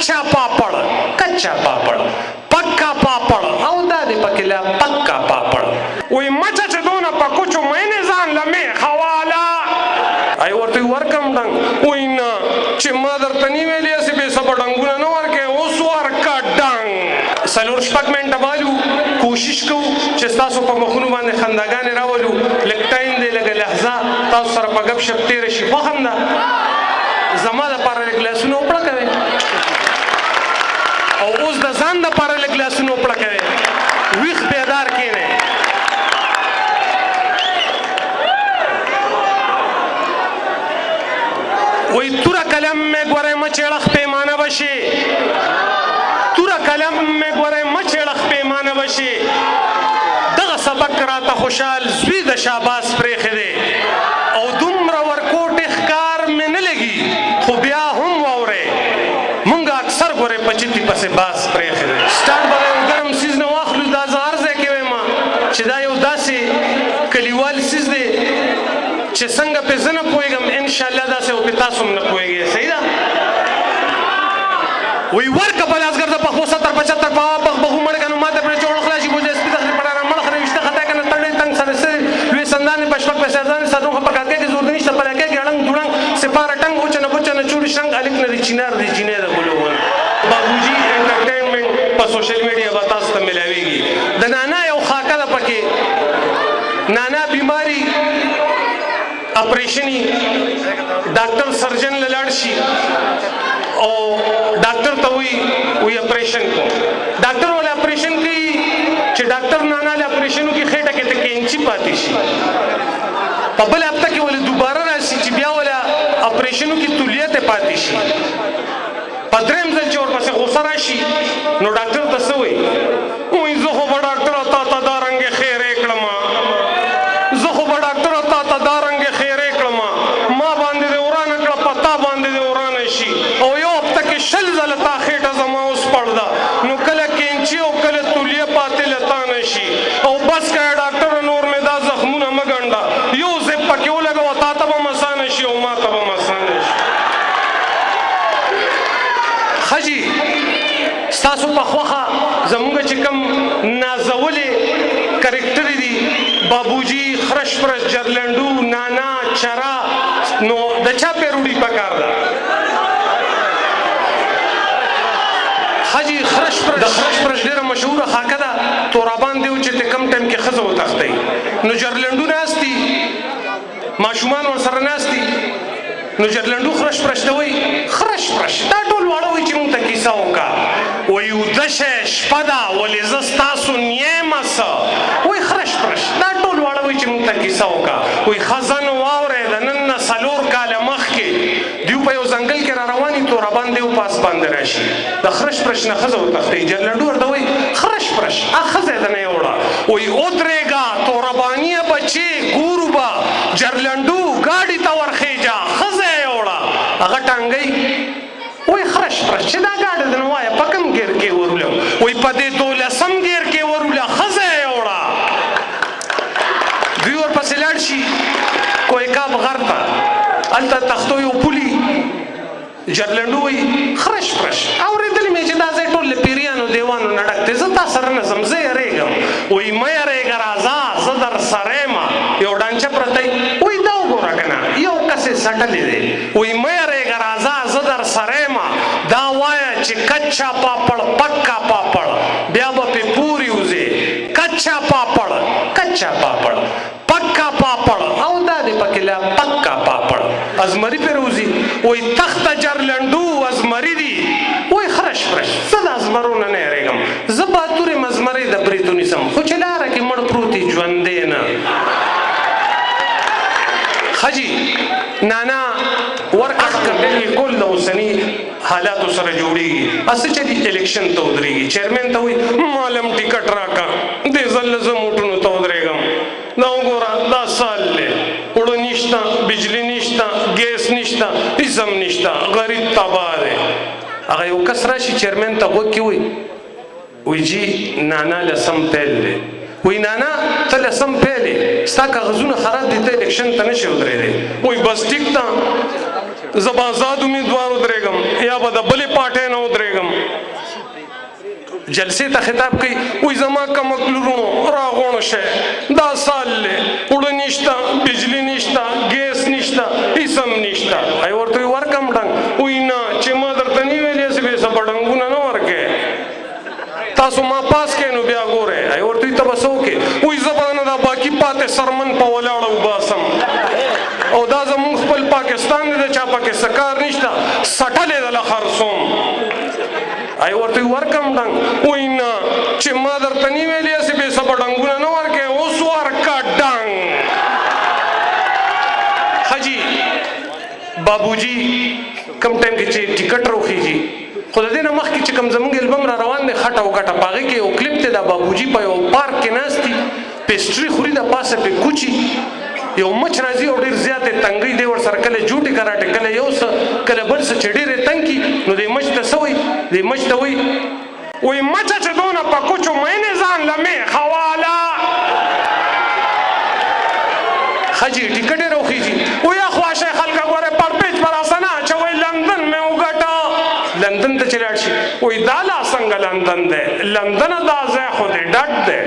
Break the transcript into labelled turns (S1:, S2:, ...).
S1: کچا پاپړ پکا پاپړ او دا دې پکې لا پکا پاپړ وای مچه چې دونه په کوچو مینې ځان لمې خواله ای ورته ورکم ډنګ وای نه چې ما درته نی ویلې اسې به سبا ډنګونه نه ورکې اوس ورکا ډنګ څلور شپږ منټه بالو کوشش کوو چې ستاسو په مخونو باندې خنداګانې راولو لږ ټایم دی لږه لحظه تاسو سره په ګپ شپ تېره شي خوښ هم ده زما دپاره لږ لاسونه وپړه کوئ او اوس د ځان دپاره لږ لاسونه وپړه کوئ ویښ بیدار کښېنئ وی توره کلم میں گورے مچیڑخ پیمانه بشي توره کلم میں گورے مچیڑخ پیمانه بشي دغه سبق راته خوشحال زوی د شاباس پرېښی دی او دومره ورکوټې ښکار مې نه لګي خو بیا هم واورئ مونږ اکثر ګورئ په چتي پسې باس پرېښی دی سټارټ به یو ګرم څیز نه واخلو دا زه هر ځای کې وایم چې دا یو داسې کلیوال څیز دی چې څنګه پې زه نه پوهېږم انشاءالله داسې او پې تاسو هم نه پوهېږئ صحیح ده وی ورکه بلازګر د پخو 70 75 پاوا پخ بخو مړ کنه ماته پر چوڑ خلاصي بوجه سپیده خپل پړه مړ خره وشته خطا کنه تړې تنگ سره سره لوی سندان پښپک په سردان ساتو په کاکه کې زور نشته په لکه ګړنګ ډوړنګ سپاره ټنګ اوچنه بوچنه چوڑ شنګ الک نه چینار دی چینه د ګلوون بابوجي انټرټینمنټ په سوشل میډیا به تاسو ته ملاويږي د نانا یو خاکه ده پکې نانا بیماری اپریشنی ډاکټر سرجن لاړ شي او ډاکټر ته وی اپریشن کو ډاکټر ول اپریشن کوي چې ډاکټر نانا له اپریشنو کې خېټه کې ته کینچی پاتې شي په بل هفته کې ول دوباره راشي چې بیا ول اپریشنو کې تولیت پاتې شي پدریم ځل چې ورپسې غوسه راشي نو ډاکټر ته څه وایي وایي زه خو به ډاکټر تا ته دا رنګې خیرې کړم زه خو به ډاکټر تا ته دا رنګې خیرې کړم ما باندې دې ورانه کړه پتا باندې دې ورانه شي او یو هفته کې 20 ځله تا خېټه زما اوس پړده نو کله کینچي او کله تولیه پاتې له تا نه شي او بس که ډاکټر نور مې دا زخمونه مه ګنډه یو زیب پکې ولګوه تا ته به هم اسانه شي او ما ته به هم اسانه شي ښه جي ستاسو په خوښه زموږ چې کوم نازولې کرکټرې دي بابوجي خرش پرش جرلنډو نانا چرا نو د چا پیروډي پکار ده حاجی خرش پرش ډیره مشهوره خاکه ده تورابان دی چې ته کم ټایم کې ښځه وتښتئ نو جرلنډو ناستي ماشومان ورسره ناستي نو جرلنډو خرش پرش ته وایي خرش پرش دا ټول واړه وایي چې مونږ ته کیسه وکړه وایي اوده شی شپه ده ولې زه ستاسو نیمه څه وایي خرش پرش دا ټول واړه وایي چې مونږ ته کیسه وکړه وایي ښځه نو واورئ د نن نه 4 کاله مخکې دیو په یو ځنګل کې را روان دي تورابان دیو پاس باندې راشي د خرش پرش نه ښځه وتښتئ جرلنډو ورته وایي خرش پرش ښځه یې د نه یوړه وایي ودرېږه تورابانیه بچې ګورو به جرلنډو ګاډي ته ورخېجه ښځه یې یوړه هغه ټانګئ وایي خرش پرش چې دا ګاډی ده نو وایه په کوم ګیر کې ورولم وایي په دې 12م ګیر کې وروله ښځه یې یوړه دوی ورپسې لاړ شي کوهکاب غر ته هلته تختو یو پولي جرلنډو وایي خرش پرش اورېدلې مې چې دا ځای ټول له پیریانو دیوانو نه ډک دی زه تا سره نه ځم زه یېرېږم وایي مه یېرېږه راځه زه در سره یم یو ډانچه پرتی وایي دا وګوره که نه یو کس یې څټلی دی وایي مه یېرېږه راځه زه در سره یم دا وایه چې کچا پاپړ پکا پاپړ بیا به پې پورې وځې کچا پاپړ پکا پاپړ او دا دې پکې لا پکا پاپړ ازمري پې روځي وایي تخته جرلنډو ازمري دي وایي خرش پرش زه د ازمرو نه یېرېږم زه باتورې مزمرې د بریتو نیسم خو چې لاره کې مړ پروت دي ژوندی نه ښه جي نانا ورکړه بالکل د اوسني حالاتو سره جوړېږي اسه چې دي الیکشن ته ودرېږي چیرمین ته وایي مالم ټیکټ راکړه دې ځل زه موټونو ته ودرېږم دا وګوره دا سال دی اوړه نشته بجلی نشته ګیس نشته هېڅ هم نشته غریب تباه دی هغه یو کس راشي چیرمین ته غوږ کې وایي جي نانا لسم پیل دی وایي نانا ته لسم پیل یې ستا کاغذونه خراب دي ته الیکشن ته نشې ودرېدی وایي بس ټیک ده زه به آزاد امیدوار ودرېږم یا به د بلې پارټۍ نه ودرېږم. جلسې ته خطاب کوي وایي زما کمک لورونو راغونډ شئ دا سال دی اوړه نشته بجلي نشته ګیس نشته هېڅ هم نشته. ای ورته وایي ورکړم ډنګ وایي نه چې ما درته نه ویلې هسې بې څه به ډنګونه نه ورکوې تاسو ما پاس کړئ نو بیا ګورئ. ای ورته وایي ته به څه وکړې وایي زه به نه دا باقي پاتې سرمن په ولاړه وباسم او دا زمونږ خپل پاکستان دی د چا پکې څه کار نشته سټلې دله خرڅوم. ای ورته ورکم ډنګ وایي نه چې ما درته نه ویلې هسې بې څه به ډنګونه نه ورکوې اوس ورکه ډنګ. حاجي بابوجي کم ټایم کې چې ټیکټ راوخېږي خو د دې نه مخکې چې کوم زموږ البم را روان دی خټه او ګټه په هغې کې یو کلیپ دی دا بابوجي په یو پارک کې ناست دي پیسټري خوري د پاسه پې کوچي یو مچ راځي او ډېر زیاتې تنګۍ دی ورسره کله جوټې کراټې کله یو څه کله بل څه چې ډېرې تنګ کي نو دې مچ ته څه وایي دې مچ ته وایي مچه چې دونه په کوچو مینې ځان له میخه واله. حاجي ټیکټ یې راوخېږي وایي خواشه خلکه ګوره پړپېچ په راسه نه اچوئ لندن مې وګټه لندن ته چې لاړ شي وایي دا لا څنګه لندن دی لندن دا ځای خو دې ډډ دی